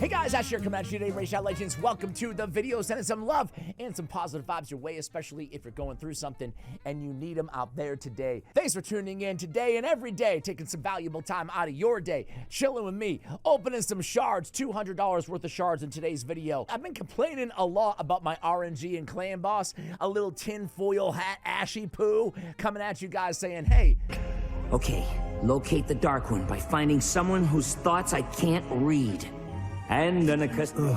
Hey guys, Ash here coming at you today, Race Shot Legends. Welcome to the video. Sending some love and some positive vibes your way, especially if you're going through something and you need them out there today. Thanks for tuning in today and every day, taking some valuable time out of your day, chilling with me, opening some shards, $200 worth of shards in today's video. I've been complaining a lot about my RNG and clan boss, a little tinfoil hat ashy poo, coming at you guys saying, hey. Okay, locate the Dark One by finding someone whose thoughts I can't read. And unaccustomed.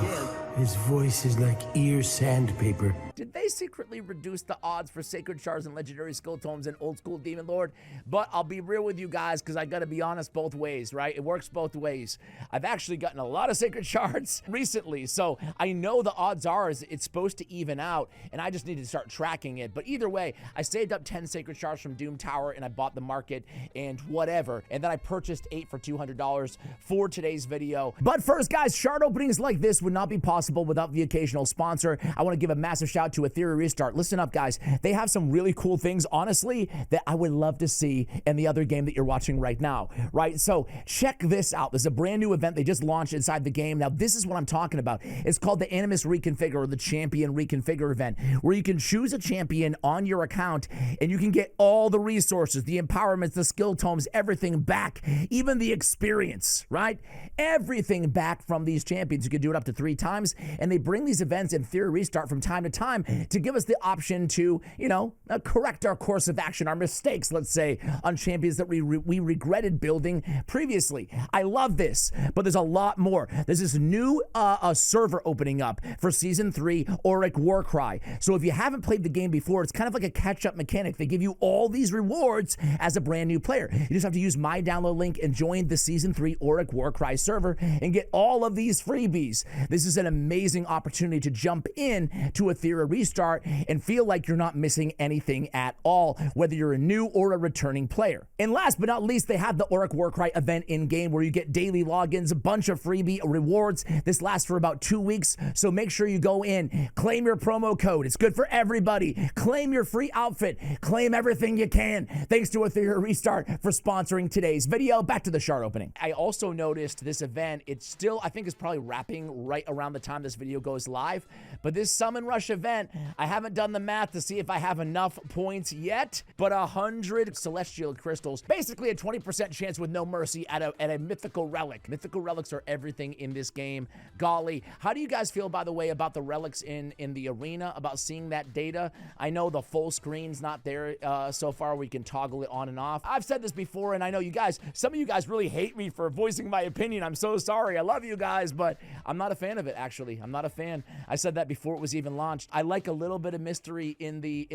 His voice is like ear sandpaper. Did they secretly reduce the odds for sacred shards and legendary skill tomes in old school Demon Lord? But I'll be real with you guys, because I gotta be honest both ways, right? It works both ways. I've actually gotten a lot of sacred shards recently, so I know the odds are it's supposed to even out, and I just need to start tracking it. But either way, I saved up 10 sacred shards from Doom Tower, and I bought the market and whatever, and then I purchased 8 for $200 for today's video. But first, guys, shard openings like this would not be possible without the occasional sponsor. I want to give a massive shout out to Ethereum Restart. Listen up, guys. They have some really cool things, honestly, that I would love to see in the other game that you're watching right now, right? So check this out. There's a brand new event they just launched inside the game. Now, this is what I'm talking about. It's called the Animus Reconfigure, or the Champion Reconfigure event, where you can choose a champion on your account and you can get all the resources, the empowerments, the skill tomes, everything back, even the experience, right? Everything back from these champions. You can do it up to 3 times, and they bring these events in Theory Restart from time to time to give us the option to, correct our course of action, our mistakes, let's say, on champions that we regretted building previously. I love this, but there's a lot more. There's this new server opening up for Season 3, Auric Warcry. So if you haven't played the game before, it's kind of like a catch-up mechanic. They give you all these rewards as a brand new player. You just have to use my download link and join the Season 3 Auric Warcry server and get all of these freebies. This is an amazing opportunity to jump in to Ethereum Restart and feel like you're not missing anything at all, whether you're a new or a returning player. And last but not least, they have the Auric Warcry event in-game where you get daily logins, a bunch of freebie rewards. This lasts for about 2 weeks, so make sure you go in, claim your promo code. It's good for everybody. Claim your free outfit. Claim everything you can. Thanks to Ethereum Restart for sponsoring today's video. Back to the shard opening. I also noticed this event, it's still, I think it's probably wrapping right around the time this video goes live, but this Summon Rush event, I haven't done the math to see if I have enough points yet, but 100 celestial crystals, basically a 20% chance with no mercy at a mythical relic. Mythical relics are everything in this game. Golly, how do you guys feel, by the way, about the relics in the arena, about seeing that data? I know the full screen's not there so far. We can toggle it on and off. I've said this before, and I know you guys, some of you guys really hate me for voicing my opinion. I'm so sorry. I love you guys, but I'm not a fan of it, actually. I'm not a fan. I said that before it was even launched. I like a little bit of mystery in the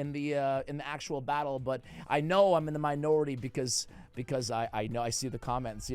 actual battle, but I know I'm in the minority because I know I see the comments,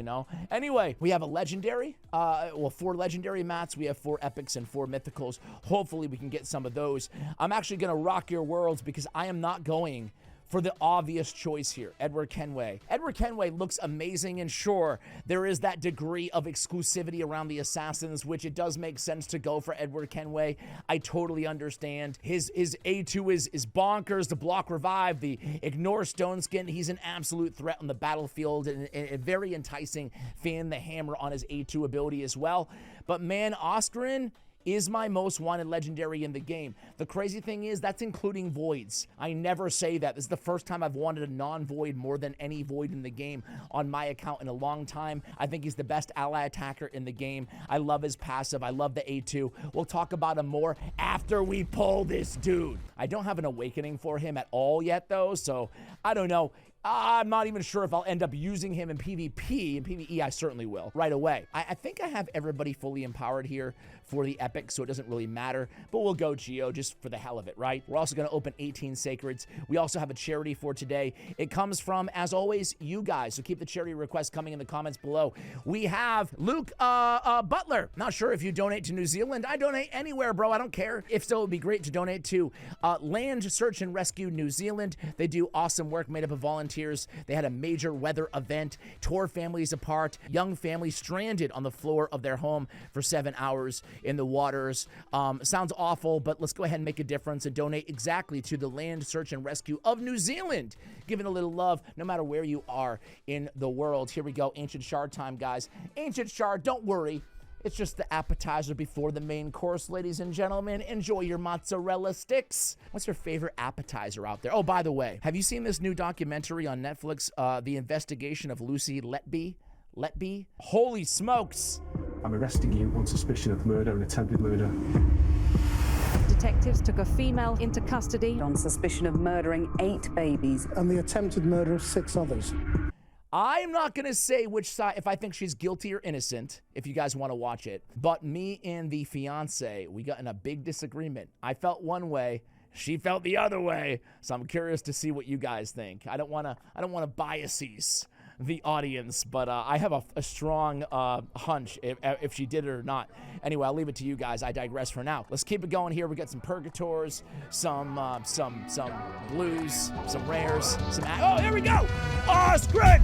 Anyway, we have a legendary, 4 legendary mats. We have 4 epics and 4 mythicals. Hopefully we can get some of those. I'm actually going to rock your worlds because I am not going for the obvious choice here, Edward Kenway. Edward Kenway looks amazing, and sure, there is that degree of exclusivity around the assassins, which it does make sense to go for Edward Kenway. I totally understand. His A2 is bonkers, the block revive, the ignore stone skin. He's an absolute threat on the battlefield, and a very enticing fan the hammer on his A2 ability as well. But man, Oscarin is my most wanted legendary in the game. The crazy thing is that's including voids. I never say that. This is the first time I've wanted a non-void more than any void in the game on my account in a long time. I think he's the best ally attacker in the game. I love his passive. I love the A2. We'll talk about him more after we pull this dude. I don't have an awakening for him at all yet though, so I don't know. I'm not even sure if I'll end up using him in PvP. In PvE, I certainly will right away. I think I have everybody fully empowered here for the epic, so it doesn't really matter, but we'll go Geo just for the hell of it, right? We're also going to open 18 Sacreds. We also have a charity for today. It comes from, as always, you guys, so keep the charity requests coming in the comments below. We have Luke Butler. Not sure if you donate to New Zealand. I donate anywhere, bro. I don't care. If so, it would be great to donate to Land Search and Rescue New Zealand. They do awesome work made up of volunteers. They had a major weather event, tore families apart, young families stranded on the floor of their home for 7 hours in the waters. Sounds awful, but let's go ahead and make a difference and donate exactly to the Land Search and Rescue of New Zealand. Giving a little love no matter where you are in the world. Here we go. Ancient Shard time, guys. Ancient Shard, don't worry. It's just the appetizer before the main course, ladies and gentlemen. Enjoy your mozzarella sticks. What's your favorite appetizer out there? Oh, by the way, have you seen this new documentary on Netflix, The Investigation of Lucy Letby? Letby? Holy smokes. I'm arresting you on suspicion of murder and attempted murder. Detectives took a female into custody on suspicion of murdering 8 babies. And the attempted murder of 6 others. I'm not going to say which side, if I think she's guilty or innocent, if you guys want to watch it. But me and the fiance, we got in a big disagreement. I felt one way, she felt the other way. So I'm curious to see what you guys think. I don't want to biases the audience, but I have a strong hunch if she did it or not. Anyway, I'll leave it to you guys. I digress for now. Let's keep it going here. We got some purgators, some blues, some rares, some. Oh, here we go. Osgren,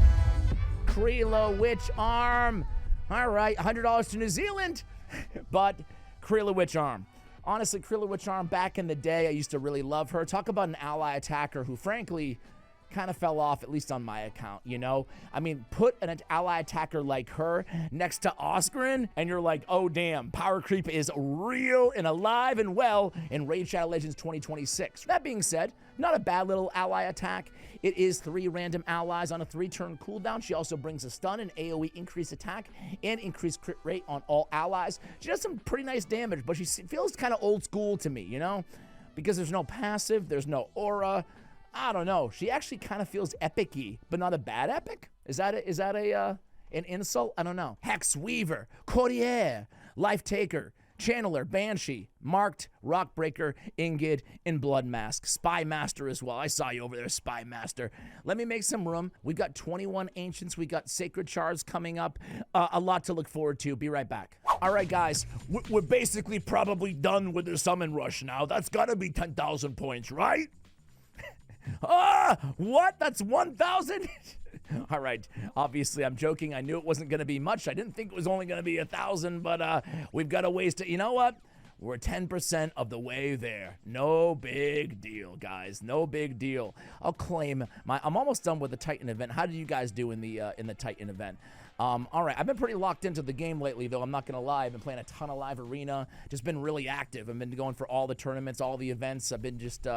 Creela Witch Arm. All right, $100 to New Zealand, but Creela Witch Arm. Honestly, Creela Witch Arm, back in the day, I used to really love her. Talk about an ally attacker who, frankly, kind of fell off, at least on my account, you know? I mean, put an ally attacker like her next to Osgren, and you're like, oh, damn, power creep is real and alive and well in Raid Shadow Legends 2026. That being said, not a bad little ally attack. It is 3 random allies on a 3-turn cooldown. She also brings a stun and AoE increased attack and increased crit rate on all allies. She does some pretty nice damage, but she feels kind of old school to me, you know? Because there's no passive, there's no aura. I don't know. She actually kind of feels epic-y, but not a bad epic. Is that an insult? I don't know. Hex Weaver, Courtier, Life Taker, Channeler, Banshee, Marked, Rockbreaker, Ingid, and Blood Mask. Spy Master as well. I saw you over there, Spy Master. Let me make some room. We've got 21 Ancients. We got Sacred Shards coming up. A lot to look forward to. Be right back. All right, guys. We're basically probably done with the Summon Rush now. That's got to be 10,000 points, right? What? That's 1,000? All right. Obviously, I'm joking. I knew it wasn't going to be much. I didn't think it was only going to be 1,000, but we've got a ways to. You know what? We're 10% of the way there. No big deal, guys. No big deal. I'll claim my. I'm almost done with the Titan event. How did you guys do in the Titan event? All right. I've been pretty locked into the game lately, though. I'm not gonna lie. I've been playing a ton of live arena. Just been really active. I've been going for all the tournaments, all the events. I've been just.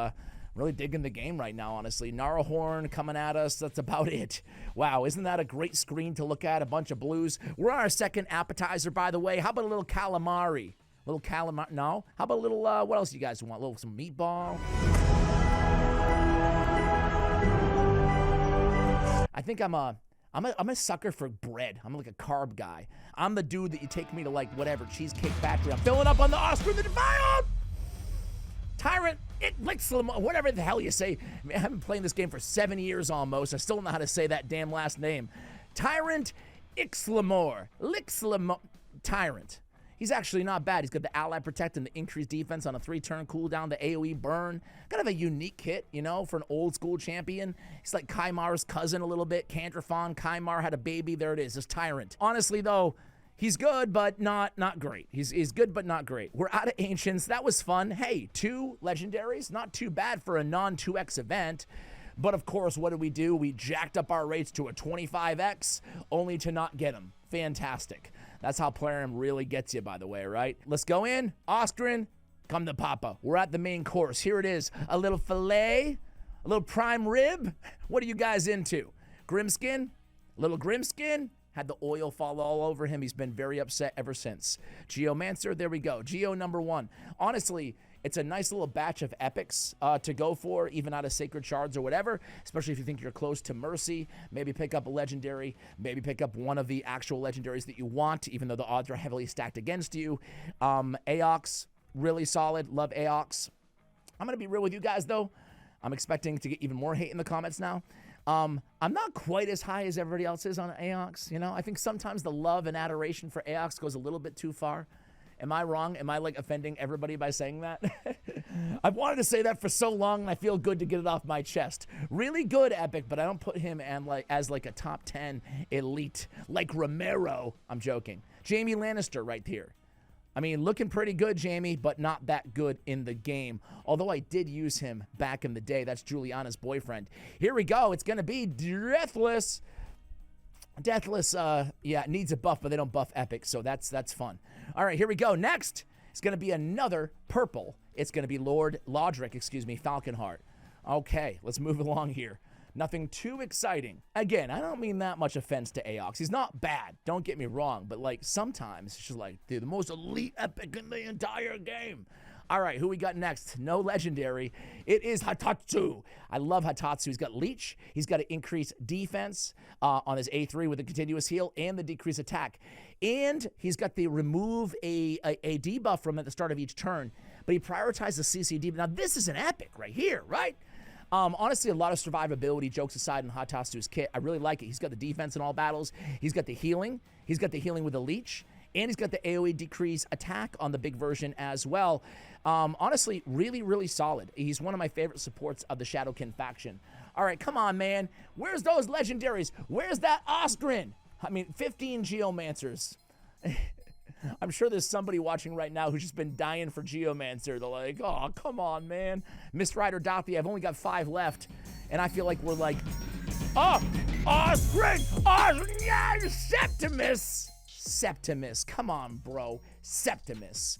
Really digging the game right now, honestly. Gnarlhorn coming at us. That's about it. Wow, isn't that a great screen to look at? A bunch of blues. We're on our second appetizer, by the way. How about a little calamari? Little calamari? No? How about a little, what else you guys want? A little, some meatball? I think I'm a sucker for bread. I'm like a carb guy. I'm the dude that you take me to, like, whatever, Cheesecake Factory. I'm filling up on the Oscar the Defiant! Tyrant, whatever the hell you say. I have been playing this game for 7 years almost. I still don't know how to say that damn last name. Tyrant Ixlamore. Tyrant. He's actually not bad. He's got the ally protect and the increased defense on a 3-turn cooldown, the AoE burn. Kind of a unique kit, you know, for an old school champion. He's like Kaimar's cousin a little bit. Cantrafon, Kaimar had a baby. There it is. This Tyrant. Honestly, though, he's good, but not great. He's good, but not great. We're out of Ancients. That was fun. Hey, 2 legendaries. Not too bad for a non-2x event. But of course, what did we do? We jacked up our rates to a 25x, only to not get them. Fantastic. That's how Plarium really gets you, by the way, right? Let's go in. Osgren, come to Papa. We're at the main course. Here it is. A little filet, a little prime rib. What are you guys into? Grimskin? A little Grimskin? Had the oil fall all over him. He's been very upset ever since. Geomancer, there we go. Geo number 1. Honestly, it's a nice little batch of epics to go for, even out of Sacred Shards or whatever, especially if you think you're close to Mercy. Maybe pick up a legendary. Maybe pick up one of the actual legendaries that you want, even though the odds are heavily stacked against you. Aox, really solid. Love Aox. I'm going to be real with you guys, though. I'm expecting to get even more hate in the comments now. I'm not quite as high as everybody else is on Aox, you know? I think sometimes the love and adoration for Aox goes a little bit too far. Am I wrong? Am I, like, offending everybody by saying that? I've wanted to say that for so long, and I feel good to get it off my chest. Really good Epic, but I don't put him as a top 10 elite. Like Romero. I'm joking. Jaime Lannister right here. I mean, looking pretty good, Jamie, but not that good in the game. Although I did use him back in the day. That's Juliana's boyfriend. Here we go. It's going to be Deathless. Deathless, yeah, needs a buff, but they don't buff epic, so that's fun. All right, here we go. Next, it's going to be another purple. It's going to be Lodric, Falconheart. Okay, let's move along here. Nothing too exciting. Again, I don't mean that much offense to Aox. He's not bad, don't get me wrong, but like sometimes it's just like, dude, the most elite epic in the entire game. All right, who we got next? No legendary. It is Hatatsu. I love Hatatsu. He's got Leech. He's got to increase defense on his A3 with a continuous heal and the decrease attack. And he's got the remove a debuff from at the start of each turn, but he prioritizes the CCD. Now, this is an epic right here, right? Honestly, a lot of survivability, jokes aside, in Hatatsu's kit. I really like it. He's got the defense in all battles. He's got the healing. He's got the healing with the Leech. And he's got the AoE decrease attack on the big version as well. Honestly, really, really solid. He's one of my favorite supports of the Shadowkin faction. All right, come on, man. Where's those legendaries? Where's that Osgrin? I mean, 15 Geomancers. I'm sure there's somebody watching right now who's just been dying for Geomancer. They're like, oh, come on, man. Mist Rider Dothi, I've only got 5 left. And I feel like we're like, oh, Osgrin! Osgrin! Yeah, Septimus, come on, bro. Septimus.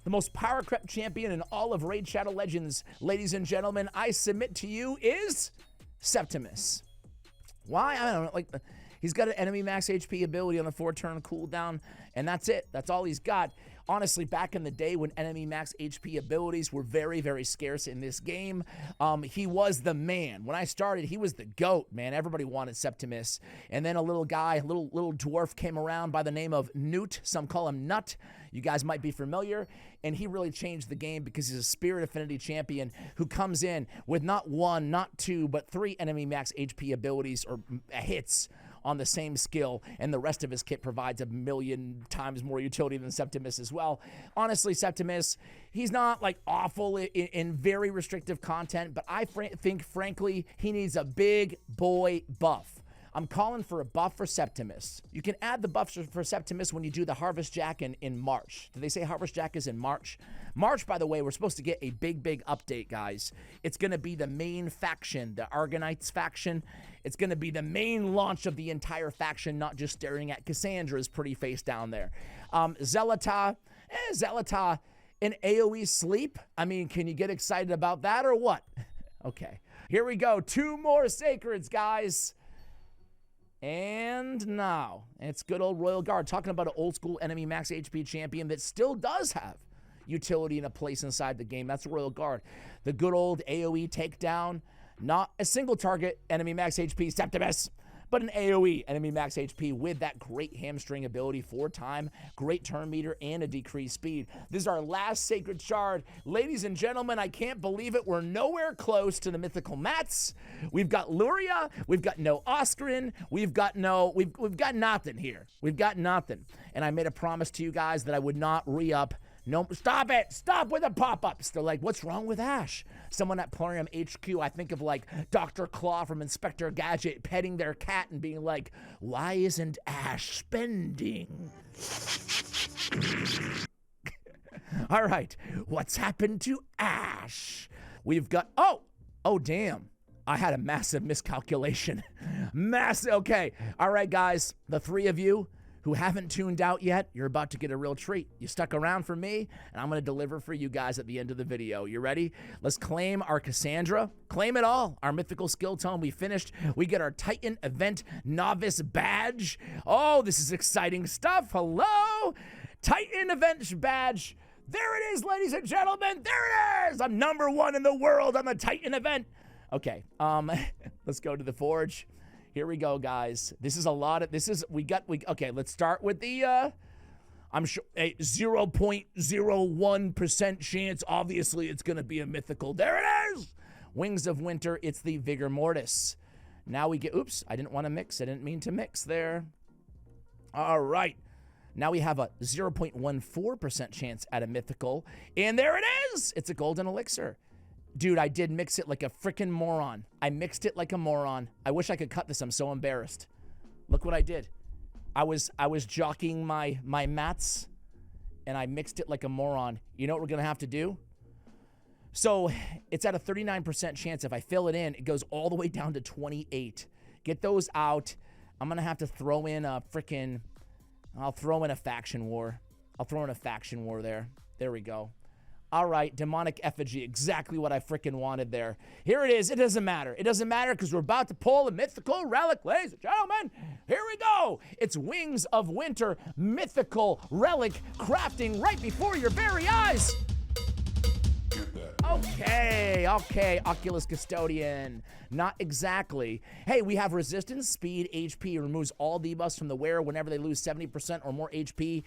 The most power crept champion in all of Raid Shadow Legends, ladies and gentlemen, I submit to you is Septimus. Why? I don't know. Like, he's got an enemy max HP ability on the 4-turn cooldown, and that's it. That's all he's got. Honestly, back in the day when enemy max HP abilities were very, very scarce in this game, he was the man. When I started, he was the GOAT, man. Everybody wanted Septimus. And then a little guy, a little dwarf came around by the name of Newt. Some call him Nut. You guys might be familiar. And he really changed the game because he's a Spirit Affinity champion who comes in with not 1, not 2, but 3 enemy max HP abilities or hits on the same skill, and the rest of his kit provides a million times more utility than Septimus as well. Honestly, Septimus, he's not like awful in very restrictive content, but I think, frankly, he needs a big boy buff. I'm calling for a buff for Septimus. You can add the buffs for Septimus when you do the Harvest Jack in March. Did they say Harvest Jack is in March? March, by the way, we're supposed to get a big, big update, guys. It's going to be the main faction, the Argonites faction. It's going to be the main launch of the entire faction, not just staring at Cassandra's pretty face down there. Zelata, an AoE sleep? I mean, can you get excited about that or what? Okay, here we go. 2 more Sacreds, guys. And now, it's good old Royal Guard, talking about an old school enemy max HP champion that still does have utility and a place inside the game. That's Royal Guard. The good old AoE takedown, not a single target enemy max HP Septimus, but an AoE enemy max HP with that great hamstring ability, 4-time, great turn meter, and a decreased speed. This is our last Sacred Shard. Ladies and gentlemen, I can't believe it. We're nowhere close to the mythical mats. We've got Luria. We've got no Oscarin. We've got nothing here. We've got nothing. And I made a promise to you guys that I would not re-up. No, stop it. Stop with the pop-ups. They're like, what's wrong with Ash? Someone at Plarium HQ, I think of like Dr. Claw from Inspector Gadget petting their cat and being like, why isn't Ash spending? All right, what's happened to Ash? We've got, oh, damn. I had a massive miscalculation. Okay. All right, guys, the 3 of you who haven't tuned out yet, you're about to get a real treat. You stuck around for me, and I'm going to deliver for you guys at the end of the video. You ready? Let's claim our Cassandra. Claim it all. Our mythical skill tome. We finished. We get our Titan Event Novice Badge. Oh, this is exciting stuff. Hello? Titan Event Badge. There it is, ladies and gentlemen. There it is. I'm #1 in the world on the Titan Event. Okay, let's go to the Forge. Here we go, guys. This is a lot of, okay, let's start with the, I'm sure, a 0.01% chance. Obviously, it's going to be a mythical. There it is! Wings of Winter, it's the Vigor Mortis. Now we get, oops, I didn't want to mix. I didn't mean to mix there. All right. Now we have a 0.14% chance at a mythical. And there it is! It's a golden elixir. Dude, I did mix it like a freaking moron. I mixed it like a moron. I wish I could cut this. I'm so embarrassed. Look what I did. I was jockeying my mats, and I mixed it like a moron. You know what we're going to have to do? So it's at a 39% chance. If I fill it in, it goes all the way down to 28. Get those out. I'm going to have to throw in a freaking... I'll throw in a faction war. I'll throw in a faction war there. There we go. All right, demonic effigy, exactly what I freaking wanted there. Here it is. It doesn't matter. It doesn't matter because we're about to pull a mythical relic, ladies and gentlemen. Here we go. It's Wings of Winter, mythical relic crafting right before your very eyes. Okay, Oculus Custodian. Not exactly. Hey, we have resistance, speed, HP. It removes all debuffs from the wearer whenever they lose 70% or more HP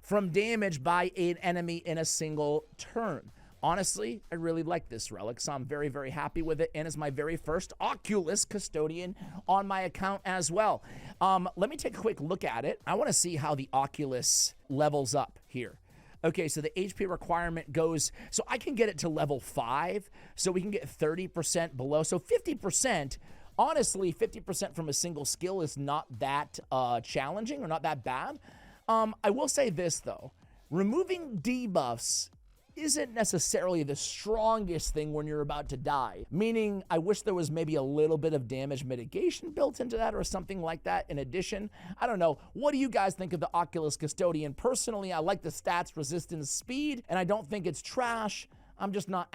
from damage by an enemy in a single turn. Honestly, I really like this relic, so I'm very, very happy with it, and it's my very first Oculus Custodian on my account as well. Let me take a quick look at it. I want to see how the Oculus levels up here. Okay, so the HP requirement goes, so I can get it to level 5, so we can get 30% below. So 50%, honestly, 50% from a single skill is not that challenging or not that bad. I will say this, though. Removing debuffs isn't necessarily the strongest thing when you're about to die. Meaning, I wish there was maybe a little bit of damage mitigation built into that or something like that in addition. I don't know. What do you guys think of the Oculus Custodian? Personally, I like the stats, resistance, speed, and I don't think it's trash. I'm just not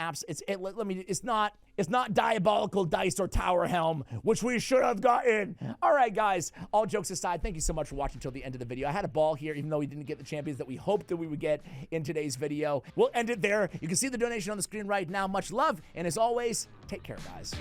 it's not Diabolical Dice or Tower Helm, which we should have gotten. All right, guys, all jokes aside, thank you so much for watching until the end of the video. I had a ball here, even though we didn't get the champions that we hoped that we would get in today's video. We'll end it there. You can see the donation on the screen right now. Much love, and as always, take care, guys.